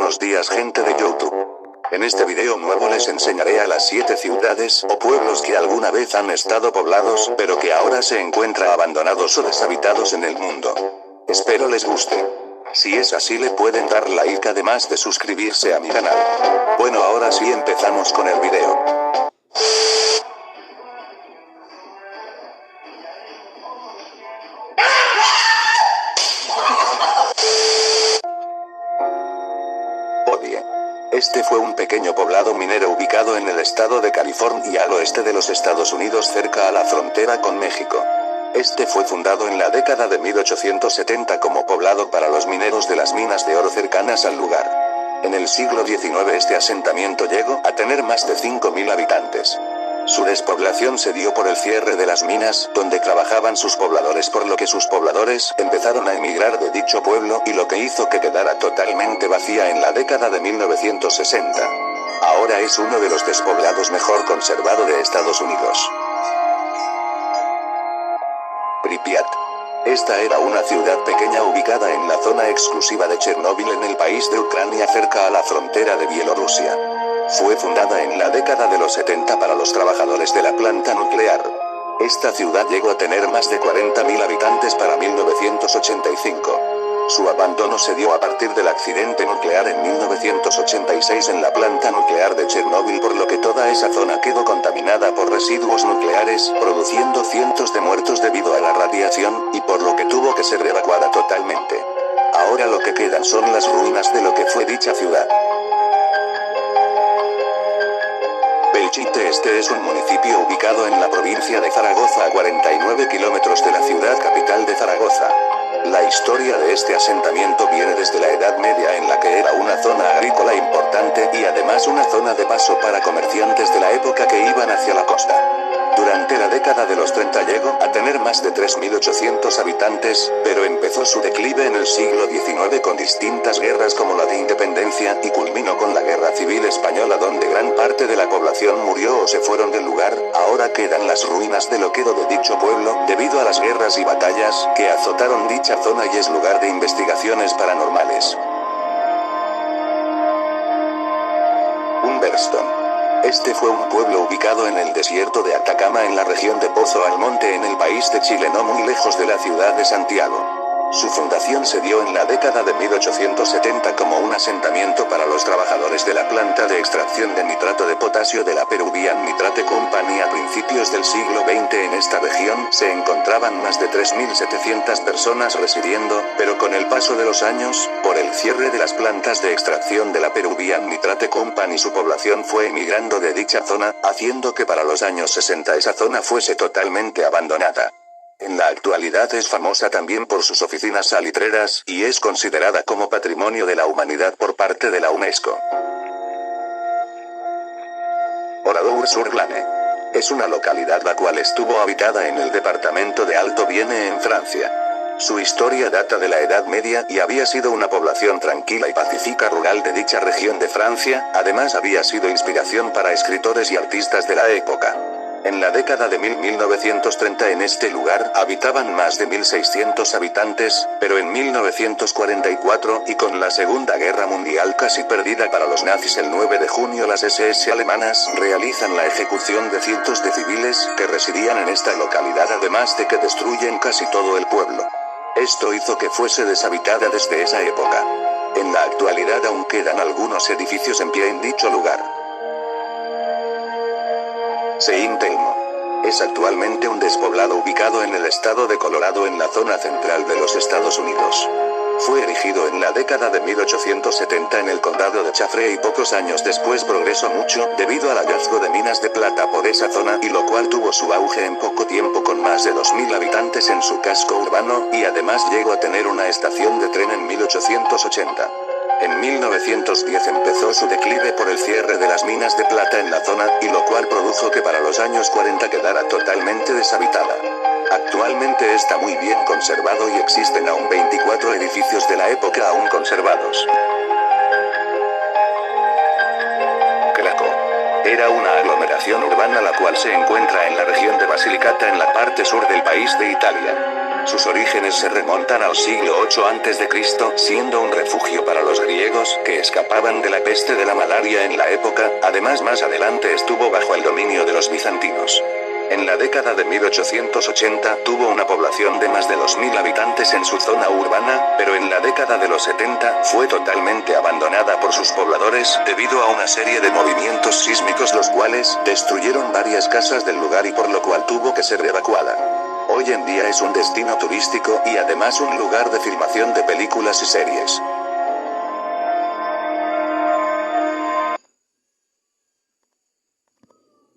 Buenos días, gente de YouTube. En este video nuevo les enseñaré a las 7 ciudades o pueblos que alguna vez han estado poblados, pero que ahora se encuentran abandonados o deshabitados en el mundo. Espero les guste. Si es así, le pueden dar like además de suscribirse a mi canal. Bueno, ahora sí empezamos con el video. Este fue un pequeño poblado minero ubicado en el estado de California al oeste de los Estados Unidos, cerca a la frontera con México. Este fue fundado en la década de 1870 como poblado para los mineros de las minas de oro cercanas al lugar. En el siglo XIX este asentamiento llegó a tener más de 5.000 habitantes. Su despoblación se dio por el cierre de las minas donde trabajaban sus pobladores, por lo que sus pobladores empezaron a emigrar de dicho pueblo, y lo que hizo que quedara totalmente vacía en la década de 1960. Ahora es uno de los despoblados mejor conservado de Estados Unidos. Pripyat. Esta era una ciudad pequeña ubicada en la zona exclusiva de Chernóbil en el país de Ucrania, cerca a la frontera de Bielorrusia. Fue fundada en la década de los 70 para los trabajadores de la planta nuclear. Esta ciudad llegó a tener más de 40.000 habitantes para 1985. Su abandono se dio a partir del accidente nuclear en 1986 en la planta nuclear de Chernóbil, por lo que toda esa zona quedó contaminada por residuos nucleares, produciendo cientos de muertos debido a la radiación, y por lo que tuvo que ser evacuada totalmente. Ahora lo que quedan son las ruinas de lo que fue dicha ciudad. Belchite. Este es un municipio ubicado en la provincia de Zaragoza, a 49 kilómetros de la ciudad capital de Zaragoza. La historia de este asentamiento viene desde la Edad Media, en la que era una zona agrícola importante y además una zona de paso para comerciantes de la época que iban hacia la costa. Durante la década de los 30 llegó a tener más de 3.800 habitantes, pero empezó su declive en el siglo XIX con distintas guerras como la de Independencia, y culminó con la Guerra Civil Española, donde gran parte de la población murió o se fueron del lugar. Ahora quedan las ruinas de lo que quedó de dicho pueblo, debido a las guerras y batallas que azotaron dicha zona, y es lugar de investigaciones paranormales. Humberston. Este fue un pueblo ubicado en el desierto de Atacama, en la región de Pozo Almonte, en el país de Chile, no muy lejos de la ciudad de Santiago. Su fundación se dio en la década de 1870 como un asentamiento para los trabajadores de la planta de extracción de nitrato de potasio de la Peruvian Nitrate Company. A principios del siglo XX en esta región se encontraban más de 3.700 personas residiendo, pero con el paso de los años, por el cierre de las plantas de extracción de la Peruvian Nitrate Company, su población fue emigrando de dicha zona, haciendo que para los años 60 esa zona fuese totalmente abandonada. En la actualidad es famosa también por sus oficinas salitreras, y es considerada como Patrimonio de la Humanidad por parte de la UNESCO. Oradour-sur-Glane. Es una localidad la cual estuvo habitada en el departamento de Alto Vienne, en Francia. Su historia data de la Edad Media y había sido una población tranquila y pacífica rural de dicha región de Francia. Además había sido inspiración para escritores y artistas de la época. En la década de 1930 en este lugar habitaban más de 1.600 habitantes, pero en 1944, y con la Segunda Guerra Mundial casi perdida para los nazis, el 9 de junio las SS alemanas realizan la ejecución de cientos de civiles que residían en esta localidad, además de que destruyen casi todo el pueblo. Esto hizo que fuese deshabitada desde esa época. En la actualidad aún quedan algunos edificios en pie en dicho lugar. Saint Elmo. Es actualmente un despoblado ubicado en el estado de Colorado, en la zona central de los Estados Unidos. Fue erigido en la década de 1870 en el condado de Chafre, y pocos años después progresó mucho debido al hallazgo de minas de plata por esa zona, y lo cual tuvo su auge en poco tiempo con más de 2.000 habitantes en su casco urbano, y además llegó a tener una estación de tren en 1880. En 1910 empezó su declive por el cierre de las minas de plata en la zona, y lo cual produjo que para los años 40 quedara totalmente deshabitada. Actualmente está muy bien conservado y existen aún 24 edificios de la época aún conservados. Kraków. Era una aglomeración urbana la cual se encuentra en la región de Basilicata, en la parte sur del país de Italia. Sus orígenes se remontan al siglo VIII a.C., siendo un refugio para los griegos judíos que escapaban de la peste de la malaria en la época, además más adelante estuvo bajo el dominio de los bizantinos. En la década de 1880 tuvo una población de más de 2.000 habitantes en su zona urbana, pero en la década de los 70 fue totalmente abandonada por sus pobladores debido a una serie de movimientos sísmicos los cuales destruyeron varias casas del lugar y por lo cual tuvo que ser evacuada. Hoy en día es un destino turístico y además un lugar de filmación de películas y series.